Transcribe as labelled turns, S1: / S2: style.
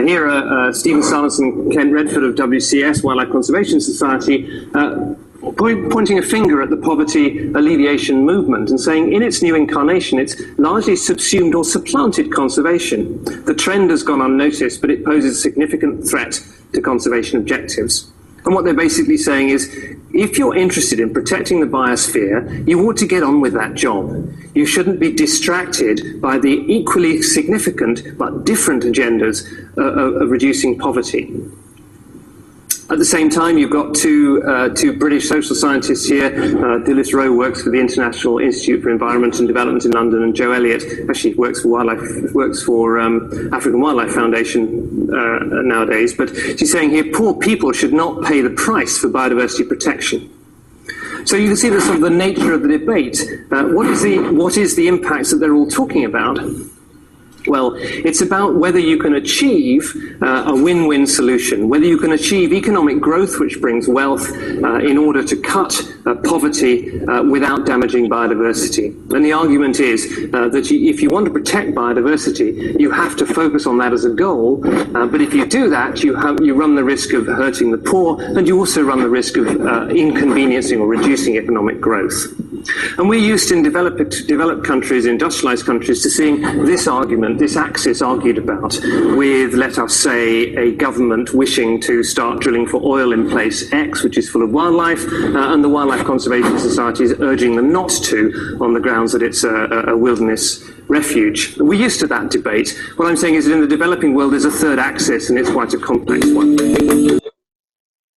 S1: Here are Stephen Sarnes and Kent Redford of WCS, Wildlife Conservation Society, pointing a finger at the poverty alleviation movement and saying in its new incarnation it's largely subsumed or supplanted conservation. The trend has gone unnoticed, but it poses a significant threat to conservation objectives. And what they're basically saying is, if you're interested in protecting the biosphere, you ought to get on with that job. You shouldn't be distracted by the equally significant but different agendas of reducing poverty. At the same time, you've got two British social scientists here. Dilys Rowe works for the International Institute for Environment and Development in London, and Joe Elliott actually works for African Wildlife Foundation nowadays. But she's saying here, poor people should not pay the price for biodiversity protection. So you can see the sort of the nature of the debate. What is the impacts that they're all talking about? Well, it's about whether you can achieve a win-win solution, whether you can achieve economic growth which brings wealth in order to cut poverty without damaging biodiversity. And the argument is that if you want to protect biodiversity, you have to focus on that as a goal, but if you do that, you run the risk of hurting the poor, and you also run the risk of inconveniencing or reducing economic growth. And we're used in developed countries, industrialized countries, to seeing this argument, this axis argued about with, let us say, a government wishing to start drilling for oil in place X, which is full of wildlife, and the Wildlife Conservation Society is urging them not to on the grounds that it's a wilderness refuge. We're used to that debate. What I'm saying is that in the developing world there's a third axis, and it's quite a complex one.